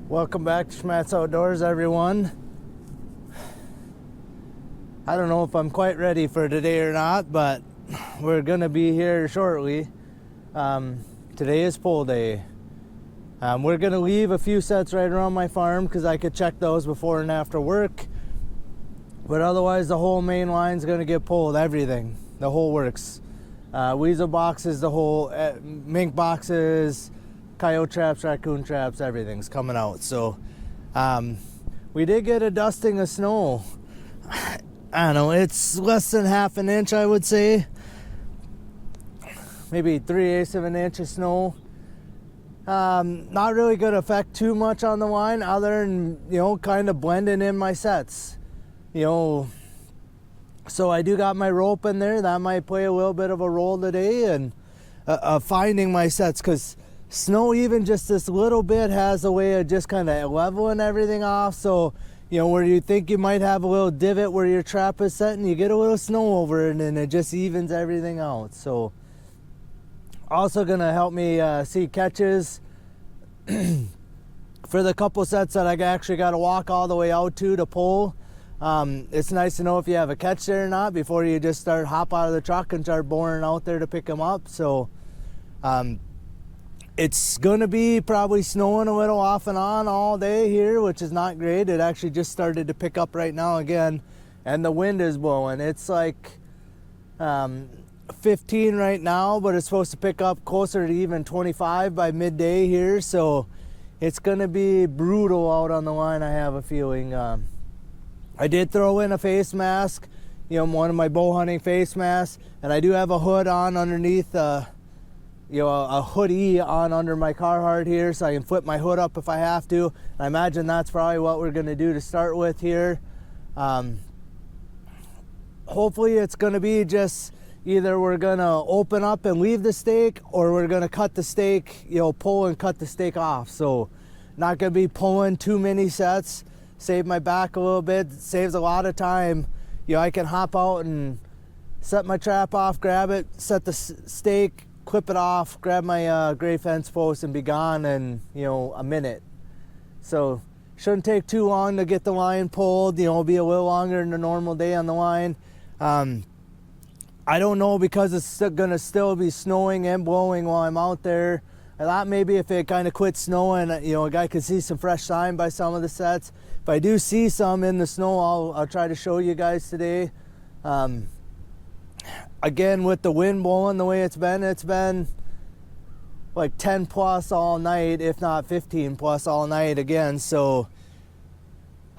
Welcome back to Schmattz Outdoors, everyone. I don't know if I'm quite ready for today or not, but we're gonna be here shortly. Today is pull day. We're gonna leave a few sets right around my farm because I could check those before and after work. But otherwise, the whole main line's gonna get pulled, everything, the whole works. Weasel boxes, the whole mink boxes, coyote traps, raccoon traps, everything's coming out. So we did get a dusting of snow. I don't know, it's less than half an inch, I would say. Maybe 3/8 of an inch of snow. Not really going to affect too much on the line other than, kind of blending in my sets. So I do got my rope in there. That might play a little bit of a role today and finding my sets, because snow, even just this little bit, has a way of just kind of leveling everything off. So, where you think you might have a little divot where your trap is set, and you get a little snow over it, and it just evens everything out. So, also going to help me see catches for the couple sets that I actually got to walk all the way out to pull. It's nice to know if you have a catch there or not before you just hop out of the truck and start boring out there to pick them up. So, it's going to be probably snowing a little off and on all day here, which is not great. It actually just started to pick up right now again, and the wind is blowing. It's like 15 right now, but it's supposed to pick up closer to even 25 by midday here. So it's going to be brutal out on the line, I have a feeling. I did throw in a face mask, one of my bow hunting face masks, and I do have a hood on underneath a hoodie on under my Carhartt here, so I can flip my hood up if I have to. I imagine that's probably what we're going to do to start with here. Hopefully it's going to be just either we're going to open up and leave the stake, or we're going to cut the stake, pull and cut the stake off. So not going to be pulling too many sets. Save my back a little bit. Saves a lot of time. I can hop out and set my trap off, grab it, set the stake, clip it off, grab my gray fence post, and be gone in a minute. So shouldn't take too long to get the line pulled. It'll be a little longer than a normal day on the line. I don't know, because it's gonna still be snowing and blowing while I'm out there. I thought maybe if it kind of quit snowing, a guy could see some fresh sign by some of the sets. If I do see some in the snow, I'll try to show you guys today. Again, with the wind blowing the way it's been like 10 plus all night, if not 15 plus all night again. So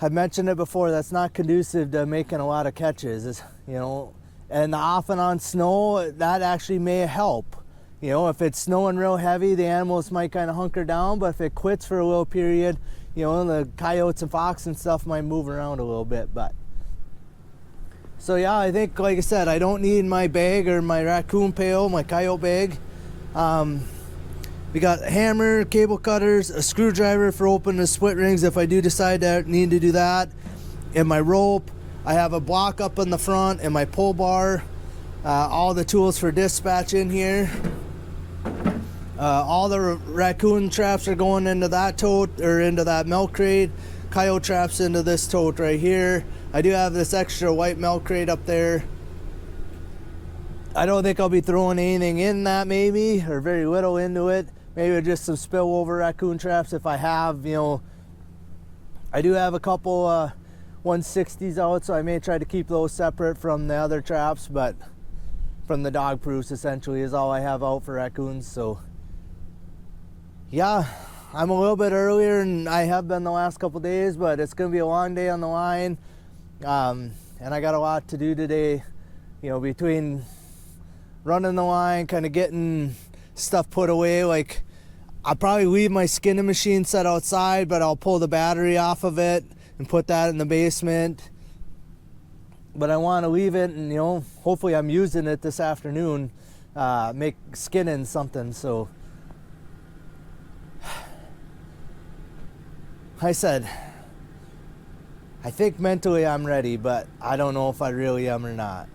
I've mentioned it before, that's not conducive to making a lot of catches, and the off and on snow, that actually may help. If it's snowing real heavy, the animals might kind of hunker down, but if it quits for a little period, the coyotes and fox and stuff might move around a little bit. But so yeah, I think, like I said, I don't need my bag or my raccoon pail, my coyote bag. We got a hammer, cable cutters, a screwdriver for opening the split rings if I do decide to need to do that, and my rope. I have a block up in the front and my pull bar. All the tools for dispatch in here. All the raccoon traps are going into that tote, or into that milk crate. Coyote traps into this tote right here. I do have this extra white milk crate up there. I don't think I'll be throwing anything in that, maybe, or very little into it. Maybe just some spillover raccoon traps if I have, I do have a couple 160s out, so I may try to keep those separate from the other traps, but from the dog proofs essentially is all I have out for raccoons. So yeah, I'm a little bit earlier than I have been the last couple days, but it's going to be a long day on the line. And I got a lot to do today, between running the line, kind of getting stuff put away. Like, I'll probably leave my skinning machine set outside, but I'll pull the battery off of it and put that in the basement. But I want to leave it, and hopefully I'm using it this afternoon, skinning something. So I said, I think mentally I'm ready, but I don't know if I really am or not.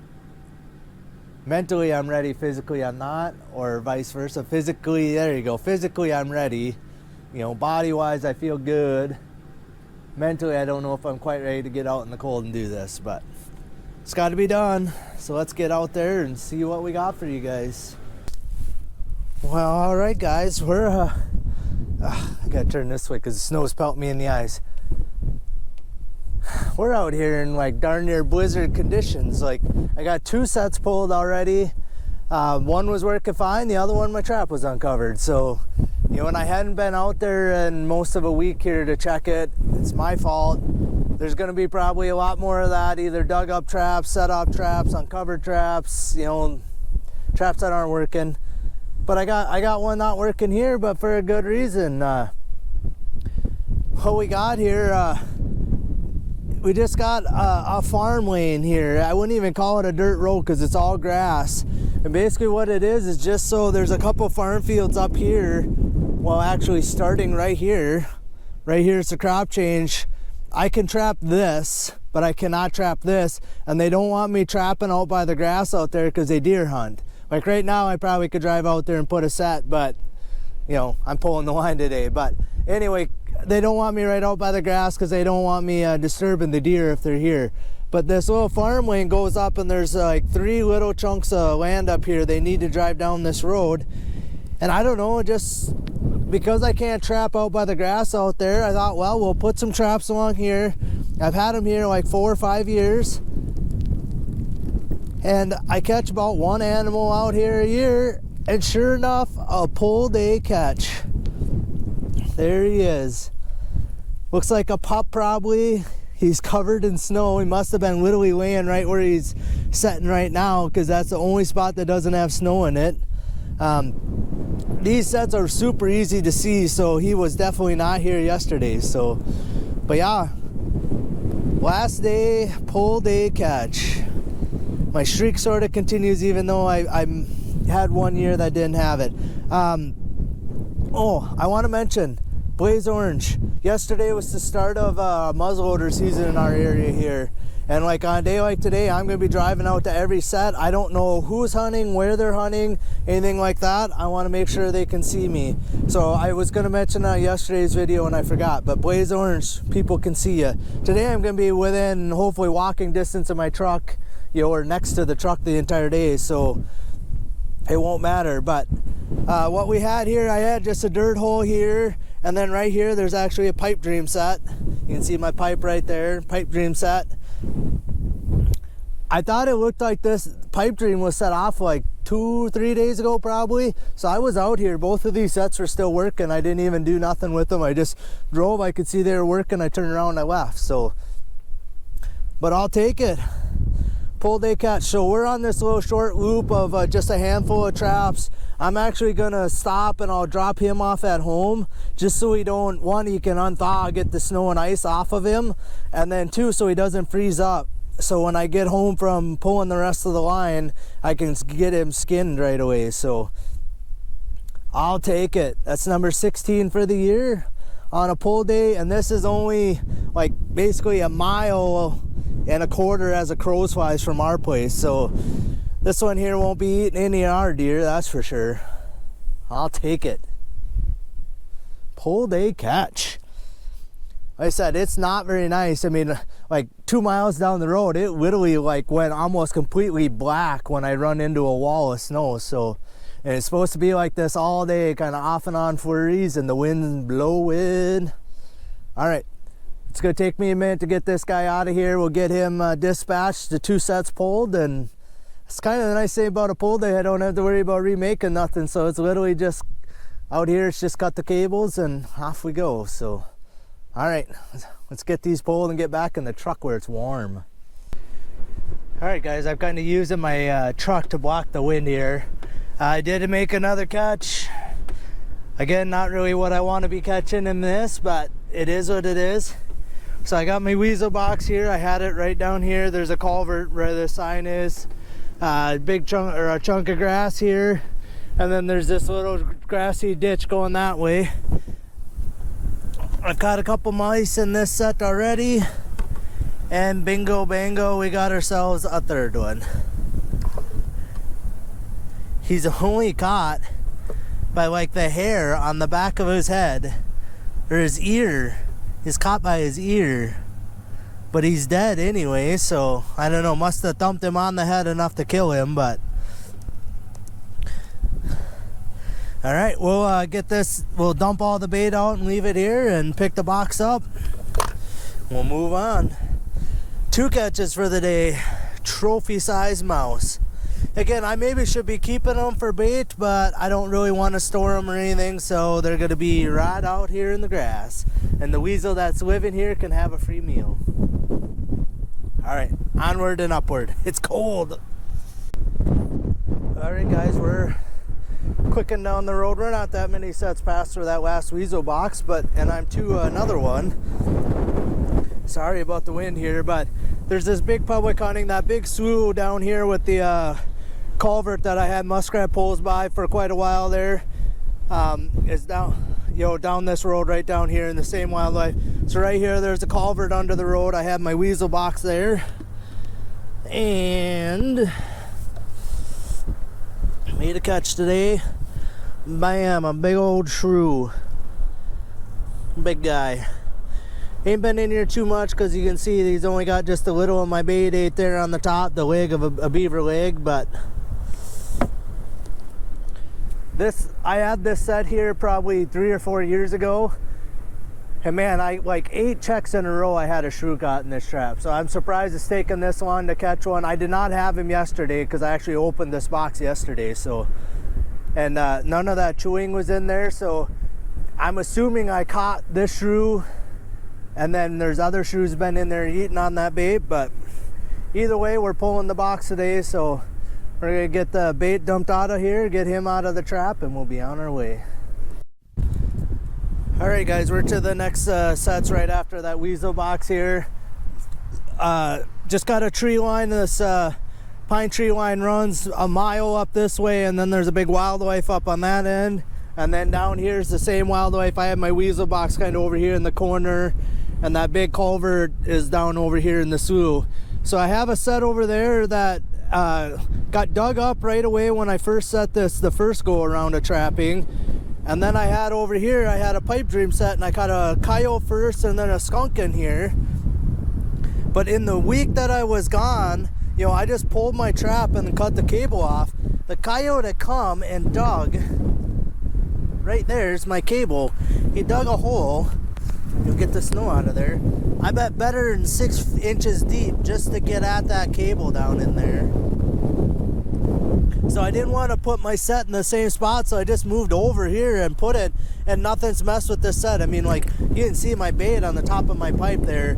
Mentally I'm ready, physically I'm not, or vice versa. Physically, there you go. Physically I'm ready. You know, body-wise I feel good. Mentally I don't know if I'm quite ready to get out in the cold and do this, but it's got to be done. So let's get out there and see what we got for you guys. Well, all right, guys, we're I gotta turn this way because the snow's pelting me in the eyes. We're out here in like darn near blizzard conditions. Like, I got 2 sets pulled already. One was working fine, the other one my trap was uncovered. So, you know, and I hadn't been out there in most of a week here to check it. It's my fault. There's gonna be probably a lot more of that, either dug up traps, set up traps, uncovered traps, you know, traps that aren't working. But I got one not working here, but for a good reason. What we got here, we just got a farm lane here. I wouldn't even call it a dirt road because it's all grass. And basically what it is just so there's a couple farm fields up here. Well, actually starting right here. Right here it's a crop change. I can trap this, but I cannot trap this. And they don't want me trapping out by the grass out there because they deer hunt. Like right now I probably could drive out there and put a set, but you know, I'm pulling the line today. But anyway, they don't want me right out by the grass because they don't want me disturbing the deer if they're here. But this little farm lane goes up and there's like 3 little chunks of land up here. They need to drive down this road. And I don't know, just because I can't trap out by the grass out there, I thought, well, we'll put some traps along here. I've had them here like 4 or 5 years. And I catch about 1 animal out here a year. And sure enough, a pull day catch. There he is. Looks like a pup probably. He's covered in snow. He must have been literally laying right where he's sitting right now because that's the only spot that doesn't have snow in it. These sets are super easy to see, so he was definitely not here yesterday. So, but yeah, last day, pull day catch. My streak sort of continues even though I had 1 year that didn't have it. Oh, I want to mention Blaze Orange. Yesterday was the start of muzzleloader season in our area here. And like on a day like today, I'm going to be driving out to every set. I don't know who's hunting, where they're hunting, anything like that. I want to make sure they can see me. So I was going to mention that yesterday's video and I forgot. But Blaze Orange, people can see you. Today I'm going to be within hopefully walking distance of my truck, you know, or next to the truck the entire day. So it won't matter. But what we had here, I had just a dirt hole here. And then right here, there's actually a pipe dream set. You can see my pipe right there, pipe dream set. I thought it looked like this pipe dream was set off like 2 or 3 days ago probably. So I was out here, both of these sets were still working. I didn't even do nothing with them. I just drove, I could see they were working. I turned around and I left. So, but I'll take it. Pull day catch. So we're on this little short loop of just a handful of traps. I'm actually gonna stop and I'll drop him off at home just so he don't, 1, he can unthaw, get the snow and ice off of him, and then 2, so he doesn't freeze up. So when I get home from pulling the rest of the line, I can get him skinned right away. So I'll take it. That's number 16 for the year on a pull day, and this is only like basically 1.25 miles as a crow's flies from our place. So this one here won't be eating any of our deer, that's for sure. I'll take it. Pull day catch. Like I said, it's not very nice. I mean, like 2 miles down the road, it literally like went almost completely black when I run into a wall of snow. So, and it's supposed to be like this all day, kind of off and on flurries and the wind blowing. All right, it's gonna take me a minute to get this guy out of here. We'll get him dispatched, the 2 sets pulled, and it's kind of the nice thing about a pull day. I don't have to worry about remaking nothing. So it's literally just out here, it's just cut the cables and off we go. So, all right, let's get these pulled and get back in the truck where it's warm. All right, guys, I'm kind of using my truck to block the wind here. I did make another catch. Again, not really what I want to be catching in this, but it is what it is. So I got my Weasel box here. I had it right down here. There's a culvert where the sign is. Big chunk or a chunk of grass here, and then there's this little grassy ditch going that way. I've got a couple mice in this set already, and bingo bango, we got ourselves a third one. He's only caught by like the hair on the back of his head, or his ear. He's caught by his ear, but he's dead anyway, so I don't know, must have thumped him on the head enough to kill him. But all right, we'll get this, we'll dump all the bait out and leave it here and pick the box up. We'll move on. 2 catches for the day, trophy size mouse. Again, I maybe should be keeping them for bait, but I don't really want to store them or anything, so they're going to be right out here in the grass. And the weasel that's living here can have a free meal. All right, onward and upward. It's cold. All right, guys, we're quicking down the road. We're not that many sets past for that last weasel box, and I'm to another one. Sorry about the wind here, but there's this big public hunting, that big slough down here with the culvert that I had muskrat poles by for quite a while there. Is down, down this road right down here in the same wildlife. So right here, there's a culvert under the road. I have my weasel box there, and made a catch today. Bam, a big old shrew. Big guy. Ain't been in here too much because you can see he's only got just a little of my bait ate there on the top, the leg of a beaver leg. But this, I had this set here probably 3 or 4 years ago, and man, I like 8 checks in a row I had a shrew caught in this trap. So I'm surprised it's taken this long to catch one. I did not have him yesterday because I actually opened this box yesterday, so, and none of that chewing was in there, so I'm assuming I caught this shrew, and then there's other shrews been in there eating on that bait. But either way, we're pulling the box today, so we're gonna get the bait dumped out of here, get him out of the trap, and we'll be on our way. All right, guys, we're to the next sets right after that weasel box here. Just got a tree line. This pine tree line runs a mile up this way, and then there's a big wildlife up on that end. And then down here is the same wildlife. I have my weasel box kind of over here in the corner, and that big culvert is down over here in the slough. So I have a set over there that got dug up right away when I first set this the first go around of trapping. And then I had over here, I had a pipe dream set, and I caught a coyote first and then a skunk in here. But in the week that I was gone, I just pulled my trap and cut the cable off. The coyote had come and dug, right there's my cable. He dug a hole. You'll get the snow out of there. I bet better than 6 inches deep just to get at that cable down in there. So I didn't want to put my set in the same spot, so I just moved over here and put it, and nothing's messed with this set. I mean, like, you can see my bait on the top of my pipe there.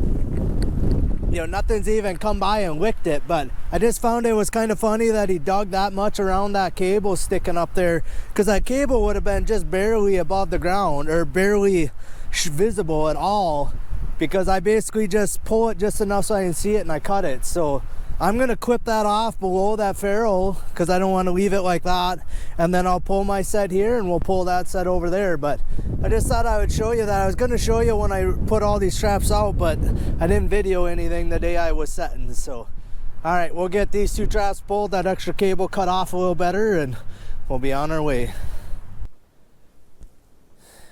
Nothing's even come by and licked it, but I just found it was kind of funny that he dug that much around that cable sticking up there, because that cable would have been just barely above the ground, or barely visible at all, because I basically just pull it just enough so I can see it and I cut it. So I'm gonna clip that off below that ferrule because I don't want to leave it like that, and then I'll pull my set here and we'll pull that set over there. But I just thought I would show you that. I was going to show you when I put all these traps out, but I didn't video anything the day I was setting. So all right, we'll get these 2 traps pulled, that extra cable cut off a little better, and we'll be on our way.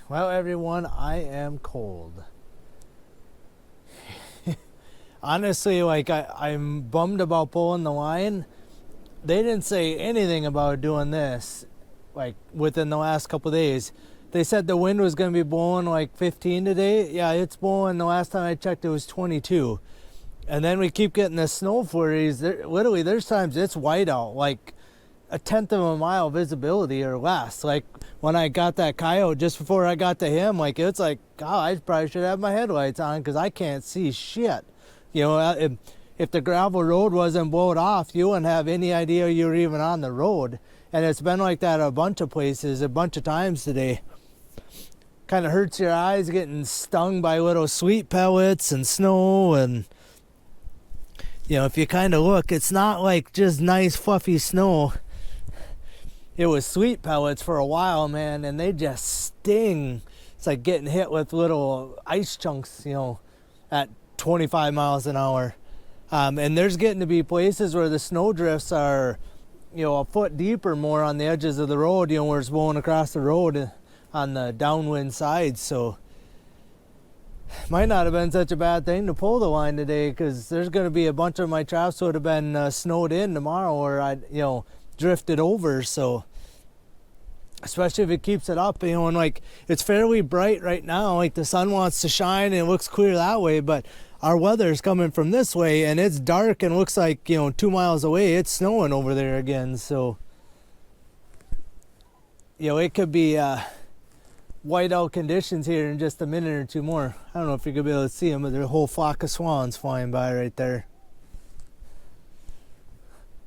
Well, everyone, I am cold. Honestly, like, I'm bummed about pulling the line. They didn't say anything about doing this, like, within the last couple of days. They said the wind was going to be blowing like 15 today. Yeah, it's blowing. The last time I checked, it was 22. And then we keep getting the snow flurries. Literally, there's times it's white out, like 1/10 of a mile visibility or less. Like, when I got that coyote, just before I got to him, like, it's like, God, I probably should have my headlights on because I can't see shit. If the gravel road wasn't blown off, you wouldn't have any idea you were even on the road. And it's been like that a bunch of places, a bunch of times today. Kind of hurts your eyes getting stung by little sweet pellets and snow. And, if you kind of look, it's not like just nice fluffy snow. It was sweet pellets for a while, man, and they just sting it's like getting hit with little ice chunks, you know, at 25 miles an hour. And there's getting to be places where the snow drifts are, you know, a foot deep or more on the edges of the road, you know, where it's blowing across the road on the downwind side. So might not have been such a bad thing to pull the line today, because there's going to be a bunch of my traps would have been snowed in tomorrow, or I'd, you know, drifted over. So especially if it keeps it up, you know, and like it's fairly bright right now, like the sun wants to shine and it looks clear that way, but our weather is coming from this way and it's dark and looks like, you know, 2 miles away it's snowing over there again. So, you know, it could be whiteout conditions here in just a minute or two more. I don't know if you're gonna be able to see them, but there's a whole flock of swans flying by right there.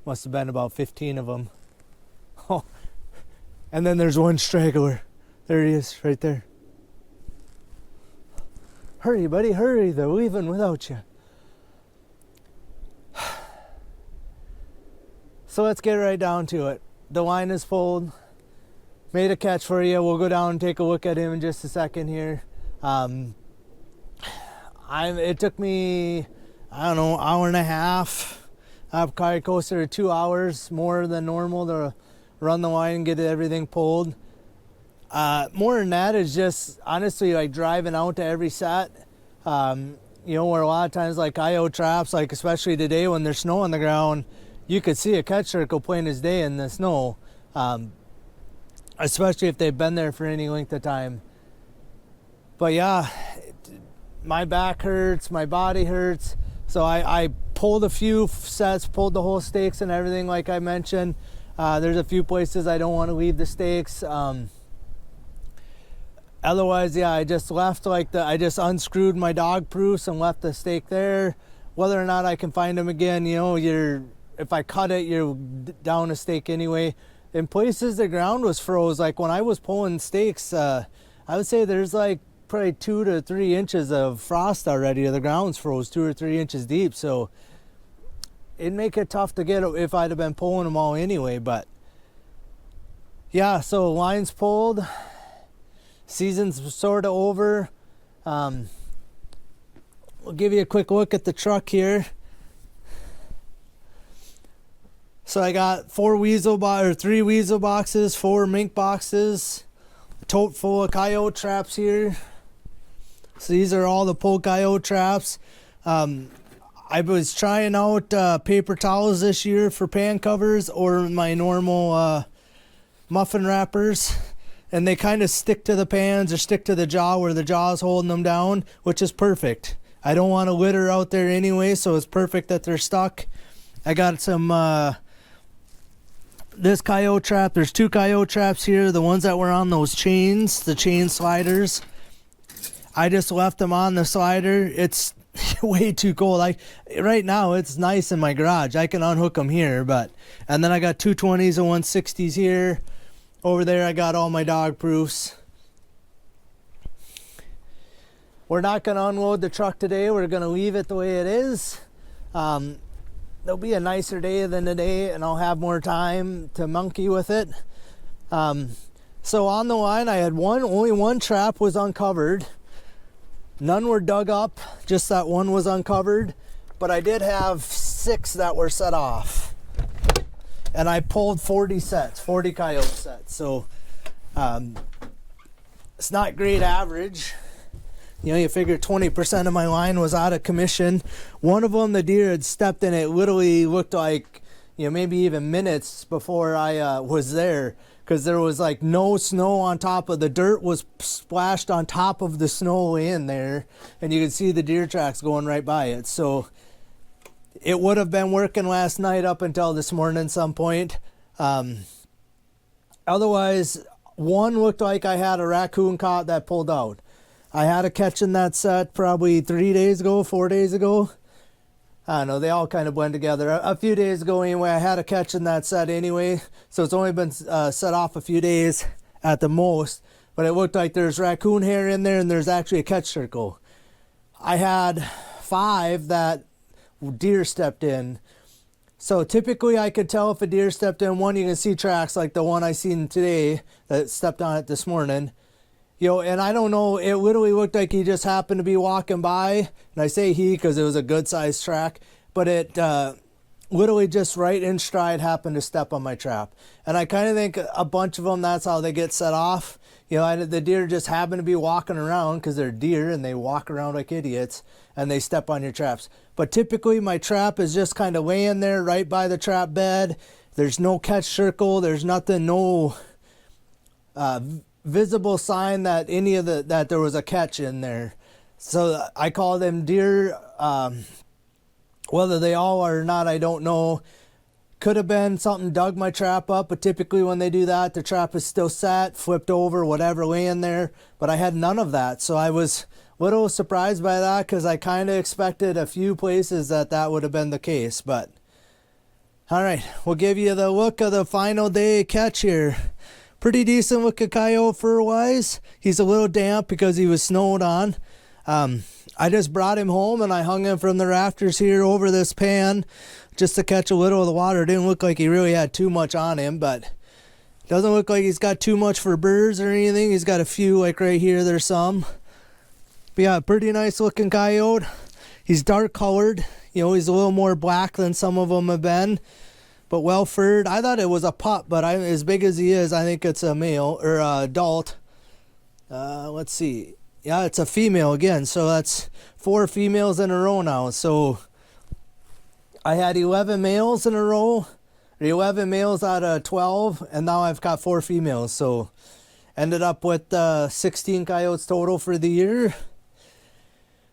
Must have been about 15 of them. Oh, and then there's one straggler. There he is, right there. Hurry, buddy, hurry. They're leaving without you. So let's get right down to it. The line is pulled. Made a catch for you. We'll go down and take a look at him in just a second here. It took me, I don't know, hour and a half. I've probably closer to 2 hours more than normal to run the line and get everything pulled. More than that is just honestly like driving out to every set. You know, where a lot of times like coyote traps, like especially today when there's snow on the ground, you could see a catch circle plain as day in the snow. Especially if they've been there for any length of time. But yeah, my back hurts, my body hurts. So I pulled a few sets, pulled the whole stakes and everything like I mentioned. There's a few places I don't want to leave the stakes. Otherwise, yeah, I just left I just unscrewed my dog proofs and left the stake there. Whether or not I can find them again, you know, if I cut it, you're down a stake anyway. In places the ground was froze. Like when I was pulling stakes, I would say there's like probably 2 to 3 inches of frost already. The ground's froze 2 or 3 inches deep. So it'd make it tough to get if I'd have been pulling them all anyway. But yeah, so line's pulled. Season's sort of over. We'll give you a quick look at the truck here. So I got 3 Weasel boxes, 4 Mink boxes, a tote full of coyote traps here. So these are all the pulled coyote traps. I was trying out paper towels this year for pan covers or my normal muffin wrappers, and they kind of stick to the pans or stick to the jaw where the jaw is holding them down, which is perfect. I don't want to litter out there anyway, so it's perfect that they're stuck. I got some this coyote trap. There's 2 coyote traps here, the ones that were on those chains, the chain sliders. I just left them on the slider. It's way too cold. Right now it's nice in my garage. I can unhook them here, and then I got 220s and 160s here. Over there I got all my dog proofs. We're not going to unload the truck today. We're going to leave it the way it is. There'll be a nicer day than today, and I'll have more time to monkey with it. So on the line, I had only one trap was uncovered. None were dug up, just that one was uncovered. But I did have 6 that were set off. And I pulled 40 coyote sets. So it's not great average. You know, you figure 20% of my line was out of commission. One of them, the deer had stepped in it. Literally looked like, you know, maybe even minutes before I was there, because there was like no snow on top of the dirt was splashed on top of the snow in there, and you could see the deer tracks going right by it. So it would have been working last night up until this morning some point. Otherwise, one looked like I had a raccoon caught that pulled out. I had a catch in that set probably 4 days ago. I don't know, they all kind of blend together. A few days ago anyway, I had a catch in that set anyway. So it's only been set off a few days at the most. But it looked like there's raccoon hair in there and there's actually a catch circle. I had 5 that deer stepped in. So typically I could tell if a deer stepped in. One, you can see tracks like the one I seen today that stepped on it this morning. You know, and I don't know, it literally looked like he just happened to be walking by, and I say he because it was a good sized track, but it literally just right in stride happened to step on my trap. And I kind of think a bunch of them, that's how they get set off. You know, the deer just happen to be walking around because they're deer and they walk around like idiots and they step on your traps. But typically my trap is just kind of laying there right by the trap bed. There's no catch circle. There's nothing, no visible sign that that there was a catch in there. So I call them deer. Whether they all are or not, I don't know. Could have been something dug my trap up, but typically when they do that, the trap is still set, flipped over, whatever, laying there. But I had none of that, so I was a little surprised by that because I kind of expected a few places that would have been the case. But all right, we'll give you the look of the final day catch here. Pretty decent looking coyote fur-wise. He's a little damp because he was snowed on. I just brought him home and I hung him from the rafters here over this pan just to catch a little of the water. It didn't look like he really had too much on him, but doesn't look like he's got too much for birds or anything. He's got a few, like right here, there's some. But yeah, pretty nice looking coyote. He's dark colored. You know, he's a little more black than some of them have been, but well furred. I thought it was a pup, but as big as he is, I think it's a male or adult. Let's see. Yeah, it's a female again, so that's 4 females in a row now. So I had 11 males in a row, 11 males out of 12, and now I've got 4 females. So ended up with 16 coyotes total for the year.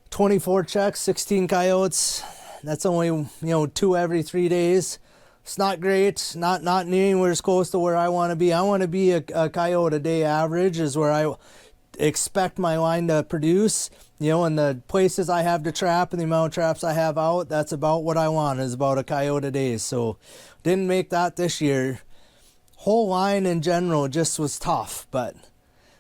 24 checks, 16 coyotes. That's only, you know, 2 every 3 days. It's not great, not anywhere as close to where I want to be. I want to be a coyote a day average is where I expect my line to produce, you know, and the places I have to trap and the amount of traps I have out, that's about what I want, is about a coyote a day. So didn't make that this year. Whole line in general just was tough, but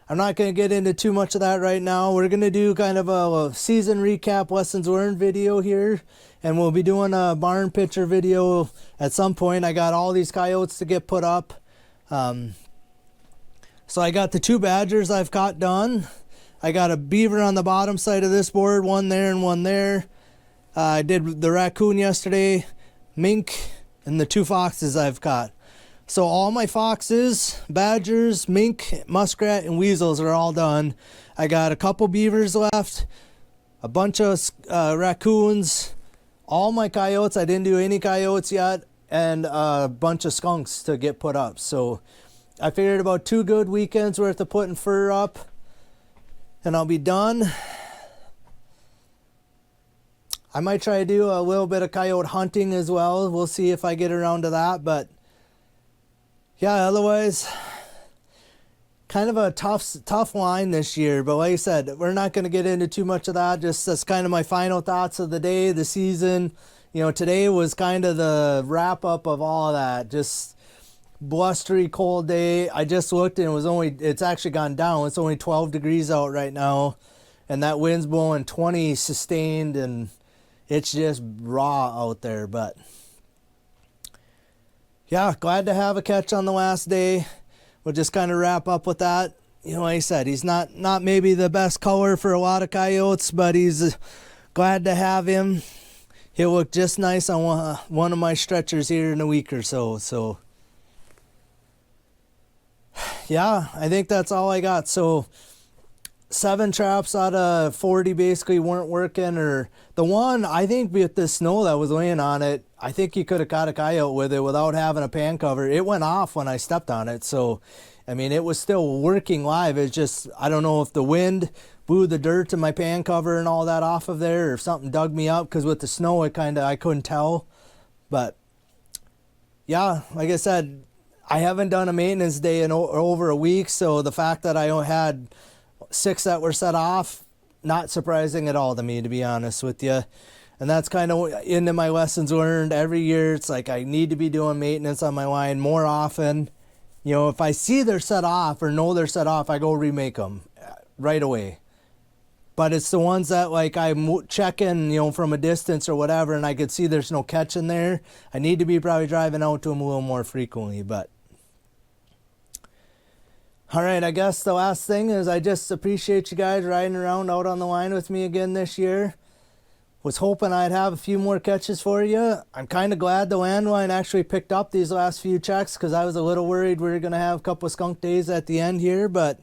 I'm not going to get into too much of that right now. We're going to do kind of a season recap, lessons learned video here, and we'll be doing a barn picture video at some point. I got all these coyotes to get put up. So I got the 2 badgers I've caught done. I got a beaver on the bottom side of this board, one there and one there. I did the raccoon yesterday, mink, and the 2 foxes I've caught. So all my foxes, badgers, mink, muskrat, and weasels are all done. I got a couple beavers left, a bunch of raccoons, all my coyotes. I didn't do any coyotes yet, and a bunch of skunks to get put up. So I figured about 2 good weekends worth of putting fur up, and I'll be done. I might try to do a little bit of coyote hunting as well. We'll see if I get around to that, but yeah, otherwise, kind of a tough line this year. But like I said, we're not going to get into too much of that. Just that's kind of my final thoughts of the day, the season. You know, today was kind of the wrap up of all of that. Just blustery cold day. I just looked and it's actually gone down. It's only 12 degrees out right now, and that wind's blowing 20 sustained, and it's just raw out there. But yeah, glad to have a catch on the last day. We'll just kind of wrap up with that. You know, like I said, he's not maybe the best color for a lot of coyotes, but he's glad to have him. He'll look just nice on one of my stretchers here in a week or so. So yeah, I think that's all I got. So 7 traps out of 40 basically weren't working, or the one, I think with the snow that was laying on it, I think you could have caught a coyote with it without having a pan cover. It went off when I stepped on it. So, I mean, it was still working live. It's just, I don't know if the wind blew the dirt and my pan cover and all that off of there, or if something dug me up, because with the snow, I couldn't tell. But yeah, like I said, I haven't done a maintenance day in over a week. So the fact that I had 6 that were set off, not surprising at all to me, to be honest with you. And that's kind of into my lessons learned. Every year, it's like I need to be doing maintenance on my line more often. You know, if I see they're set off or know they're set off, I go remake them right away. But it's the ones that, like, I'm checking, you know, from a distance or whatever, and I could see there's no catch in there. I need to be probably driving out to them a little more frequently. But All right, I guess the last thing is I just appreciate you guys riding around out on the line with me again this year. Was hoping I'd have a few more catches for you. I'm kind of glad the landline actually picked up these last few checks because I was a little worried we were going to have a couple of skunk days at the end here. But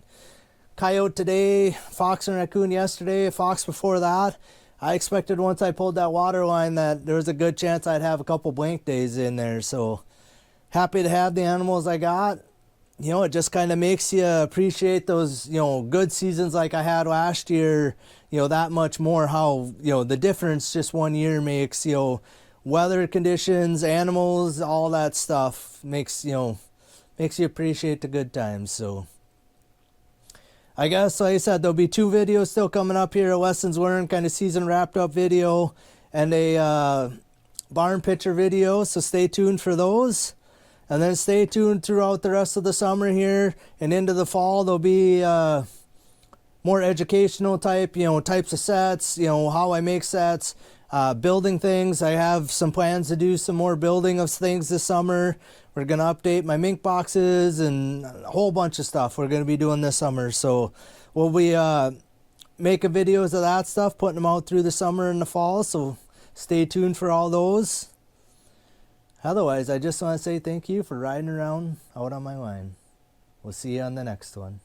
coyote today, fox and raccoon yesterday, fox before that. I expected once I pulled that water line that there was a good chance I'd have a couple blank days in there. So happy to have the animals I got. You know, it just kind of makes you appreciate those, you know, good seasons like I had last year, you know, that much more. How, you know, the difference just one year makes, you know, weather conditions, animals, all that stuff makes, you know, makes you appreciate the good times. So I guess, like I said, there'll be 2 videos still coming up here, a lessons learned kind of season wrapped up video and a barn picture video. So stay tuned for those. And then stay tuned throughout the rest of the summer here and into the fall. There'll be more educational type, you know, types of sets, you know, how I make sets, building things. I have some plans to do some more building of things this summer. We're going to update my mink boxes and a whole bunch of stuff we're going to be doing this summer. So we'll be making videos of that stuff, putting them out through the summer and the fall. So stay tuned for all those. Otherwise, I just want to say thank you for riding around out on my line. We'll see you on the next one.